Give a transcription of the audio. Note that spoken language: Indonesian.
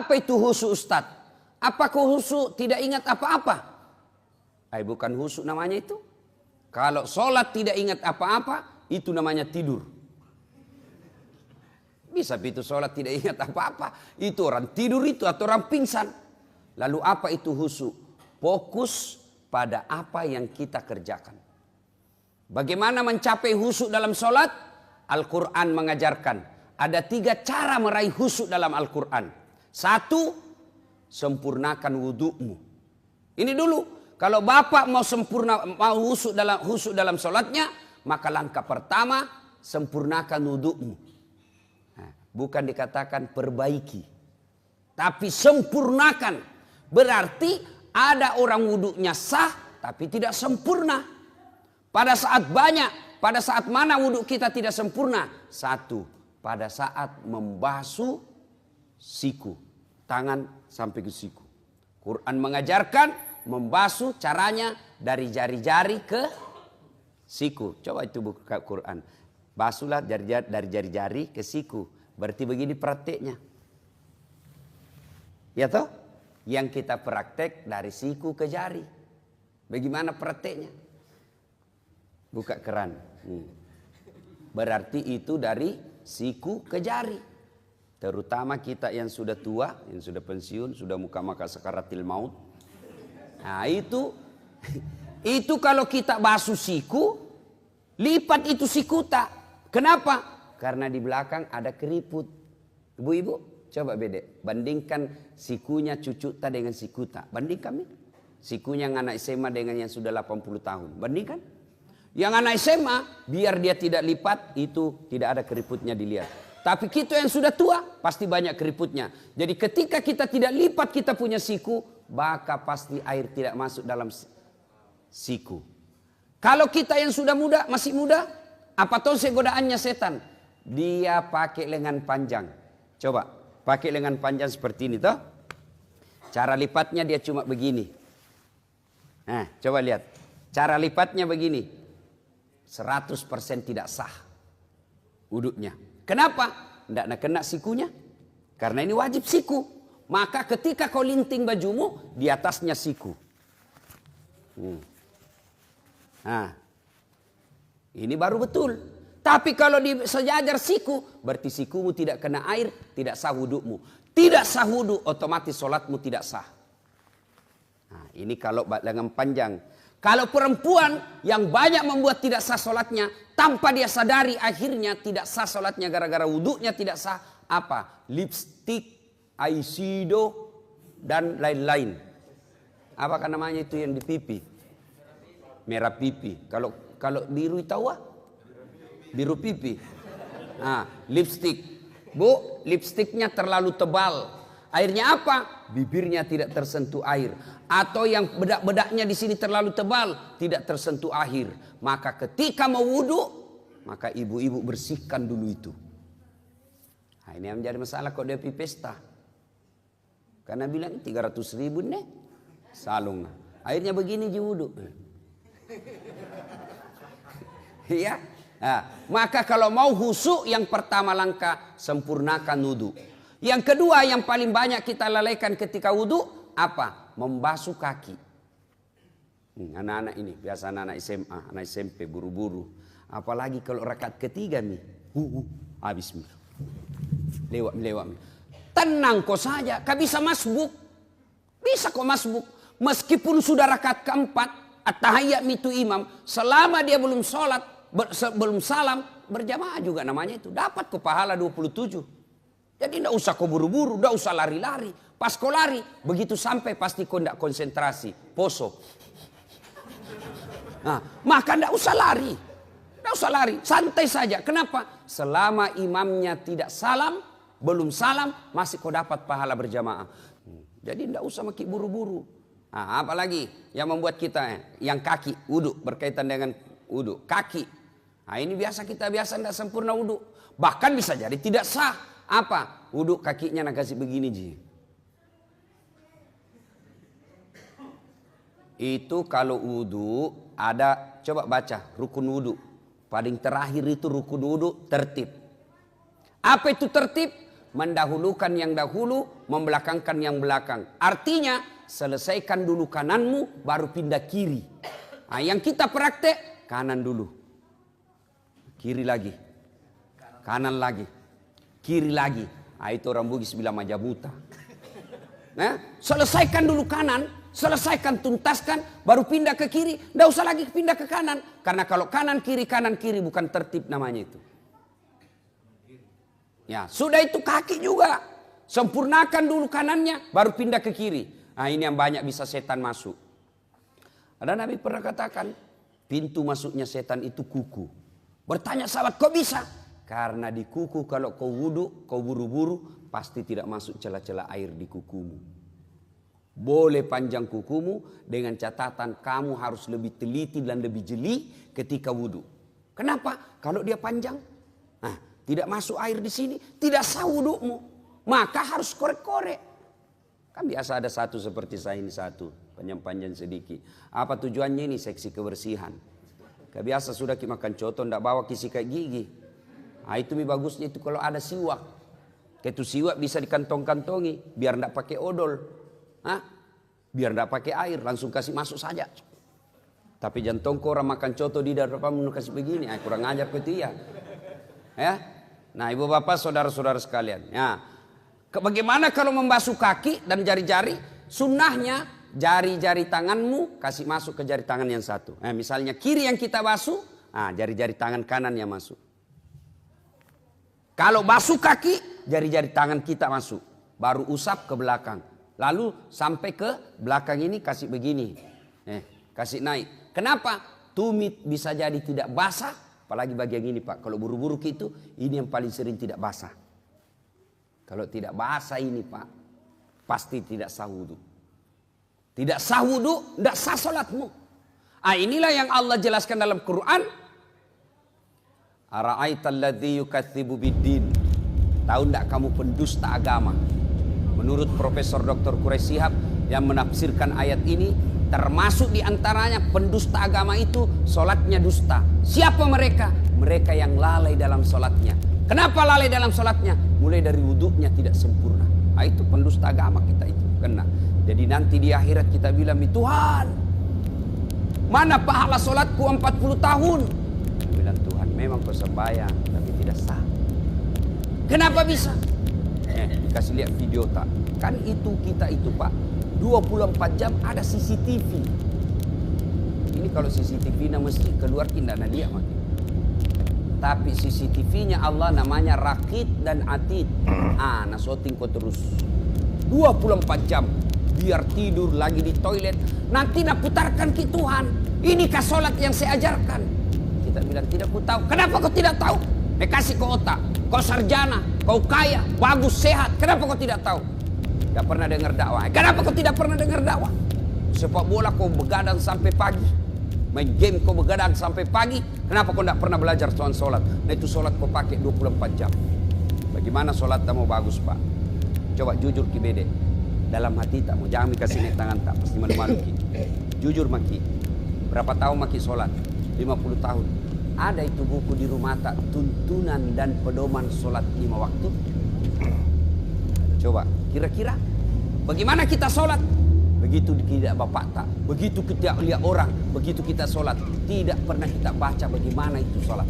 Apa itu khusyuk Ustaz? Apakah khusyuk tidak ingat apa-apa? Bukan khusyuk namanya itu. Kalau sholat tidak ingat apa-apa, itu namanya tidur. Bisa itu sholat tidak ingat apa-apa. Itu orang tidur itu atau orang pingsan. Lalu apa itu khusyuk? Fokus pada apa yang kita kerjakan. Bagaimana mencapai khusyuk dalam sholat? Al-Quran mengajarkan. Ada 3 cara meraih khusyuk dalam Al-Quran. 1, sempurnakan wudhumu. Ini dulu. Kalau bapak mau khusyuk dalam sholatnya, maka langkah pertama sempurnakan wudhumu. Nah, bukan dikatakan perbaiki, tapi sempurnakan. Berarti ada orang wudhunya sah, tapi tidak sempurna. Pada saat mana wudhu kita tidak sempurna? 1, pada saat membasuh siku, tangan sampai ke siku. Quran mengajarkan membasuh caranya dari jari-jari ke siku. Coba itu buka Quran. Basuhlah dari jari-jari ke siku. Berarti begini prakteknya. Ya toh? Yang kita praktek dari siku ke jari. Bagaimana prakteknya? Buka keran. Berarti itu dari siku ke jari. Terutama kita yang sudah tua, yang sudah pensiun, sudah muka-maka sakaratil maut. Nah itu kalau kita basuh siku, lipat itu siku tak. Kenapa? Karena di belakang ada keriput. Ibu-ibu, coba bandingkan sikunya cucu tak dengan siku tak. Bandingkan. Sikunya yang anak SMA dengan yang sudah 80 tahun. Bandingkan. Yang anak SMA, biar dia tidak lipat, itu tidak ada keriputnya dilihat. Tapi kita yang sudah tua, pasti banyak keriputnya. Jadi ketika kita tidak lipat kita punya siku, maka pasti air tidak masuk dalam siku. Kalau kita yang sudah muda, masih muda, apa tuh godaannya setan? Dia pakai lengan panjang. Coba, pakai lengan panjang seperti ini toh. Cara lipatnya dia cuma begini. Nah, coba lihat. Cara lipatnya begini. 100% tidak sah wuduknya. Kenapa? Tidak kena sikunya. Karena ini wajib siku. Maka ketika kau linting bajumu, di atasnya siku. Nah, ini baru betul. Tapi kalau sejajar siku, berarti sikumu tidak kena air, tidak sah wudukmu. Tidak sah wuduk, otomatis sholatmu tidak sah. Nah, ini kalau lengan panjang. Kalau perempuan yang banyak membuat tidak sah sholatnya, tanpa dia sadari akhirnya tidak sah sholatnya gara-gara wuduknya tidak sah. Apa? Lipstick, eyeshadow, dan lain-lain. Apakah namanya itu yang di pipi? Merah pipi. Kalau biru tahu ah? Biru pipi. Nah, lipstick. Bu, lipstiknya terlalu tebal. Airnya apa? Bibirnya tidak tersentuh air. Atau yang bedak-bedaknya di sini terlalu tebal, tidak tersentuh air. Maka ketika mau wudhu, maka ibu-ibu bersihkan dulu itu. Nah, ini yang menjadi masalah kalau dia pergi pesta. Karena bilang 300.000 nih salung. Airnya begini ji wudhu. Iya. Nah, maka kalau mau khusyuk yang pertama langkah sempurnakan wudhu. Yang kedua yang paling banyak kita lalaikan ketika wudhu apa? Membasuh kaki. Anak-anak ini biasa anak SMA, anak SMP buru-buru. Apalagi kalau rakaat ketiga nih, habis nih. Lewat. Tenang kok saja, kau bisa masbuk. Bisa kok masbuk. Meskipun sudah rakaat keempat, at-tahiyyat itu imam, selama dia belum sholat, belum salam, berjamaah juga namanya itu. Dapat kok pahala 27. Jadi tidak usah kau buru-buru, tidak usah lari-lari. Pas kau lari, begitu sampai pasti kau tidak konsentrasi, poso. Nah, maka tidak usah lari. Tidak usah lari, santai saja. Kenapa? Selama imamnya tidak salam, belum salam, masih kau dapat pahala berjamaah. Jadi tidak usah makin buru-buru. Nah, apalagi yang membuat kita, yang kaki, wudhu, berkaitan dengan wudhu. Kaki. Nah, ini kita biasa tidak sempurna wudhu. Bahkan bisa jadi tidak sah. Apa? Wudhu kakinya nak kasih begini ji. Itu kalau wudhu ada, coba baca rukun wudhu. Paling terakhir itu rukun wudhu tertib. Apa itu tertib? mendahulukan yang dahulu, membelakangkan yang belakang. Artinya selesaikan dulu kananmu, baru pindah kiri. Nah, yang kita praktek kanan dulu, kiri lagi, kanan lagi, kiri lagi. Nah, itu orang Bugis bilang majamuta. Nah, selesaikan dulu kanan, selesaikan, tuntaskan, baru pindah ke kiri. Tidak usah lagi pindah ke kanan. Karena kalau kanan kiri bukan tertib namanya itu. Ya, sudah itu kaki juga. Sempurnakan dulu kanannya, baru pindah ke kiri. Nah, ini yang banyak bisa setan masuk. Ada Nabi pernah katakan, pintu masuknya setan itu kuku. Bertanya sahabat, kok bisa? Karena di kuku kalau kau wudhu, kau buru-buru, pasti tidak masuk celah-celah air di kukumu. Boleh panjang kukumu, dengan catatan kamu harus lebih teliti dan lebih jeli ketika wudhu. Kenapa? Kalau dia panjang, nah, tidak masuk air di sini, tidak sah wudhumu. Maka harus korek-korek. Kan biasa ada satu seperti saya ini satu, panjang-panjang sedikit. Apa tujuannya ini? Seksi kebersihan. Kebiasa sudah kita makan coto, tidak bawa sikat gigi. Nah, itu lebih bagusnya itu kalau ada siwak. Itu siwak bisa dikantong-kantongi, biar tidak pakai odol. Hah? Biar tidak pakai air, langsung kasih masuk saja. Tapi jantung orang makan coto di depan kasih begini, kurang ajar itu ya. Ya, nah ibu bapak saudara-saudara sekalian. Ya, bagaimana kalau membasuh kaki dan jari-jari? Sunnahnya jari-jari tanganmu kasih masuk ke jari tangan yang satu. Nah, misalnya kiri yang kita basuh, nah, jari-jari tangan kanan yang masuk. Kalau basuh kaki, jari-jari tangan kita masuk. Baru usap ke belakang. Lalu sampai ke belakang ini kasih begini. Kasih naik. Kenapa? Tumit bisa jadi tidak basah. Apalagi bagian ini Pak. Kalau buru-buru itu, ini yang paling sering tidak basah. Kalau tidak basah ini Pak, pasti tidak sah wudu. Tidak sah wudu, tidak sah salatmu. Inilah yang Allah jelaskan dalam Quran. Ara'aital ladzi yukatsibu biddin. Tahu tidak kamu pendusta agama? Menurut Profesor Dr. Quraish Shihab yang menafsirkan ayat ini, termasuk diantaranya pendusta agama itu solatnya dusta. Siapa mereka? Mereka yang lalai dalam solatnya. Kenapa lalai dalam solatnya? Mulai dari wudhunya tidak sempurna. Itu pendusta agama kita itu kena. Jadi nanti di akhirat kita bilang, Tuhan, mana pahala solatku 40 tahun? Bilang, Tuhan memang kau sembahyang tapi tidak sah. Kenapa bisa? Dikasih lihat video tak? Kan itu kita itu Pak, 24 jam ada CCTV. Ini kalau CCTV mesti keluar tidak dia makin. Tapi CCTV-nya Allah namanya Raqib dan Atid. Nasoting kau terus 24 jam. Biar tidur lagi di toilet, nanti nak putarkan ke Tuhan. Inikah solat yang saya ajarkan? Kita bilang tidak ku tahu. Kenapa kau tidak tahu? Kasih kau otak. Kau sarjana, kau kaya, bagus, sehat. Kenapa kau tidak tahu? Tidak pernah dengar dakwah. Kenapa kau tidak pernah dengar dakwah? Sepak bola kau begadang sampai pagi. Main game kau begadang sampai pagi. Kenapa kau tidak pernah belajar soal solat? Nah itu solat kau pakai 24 jam. Bagaimana solat mau bagus Pak? Coba jujur ki bede. Dalam hati tak mau, jangan dikasih naik tangan tak. Pasti malu-malu ki. Jujur maki. Berapa tahun maki solat? 50 tahun. Ada itu buku di rumah tak, tuntunan dan pedoman solat 5 waktu. Coba kira-kira bagaimana kita solat? Begitu tidak bapak tak, begitu kita lihat orang, begitu kita solat, tidak pernah kita baca bagaimana itu solat.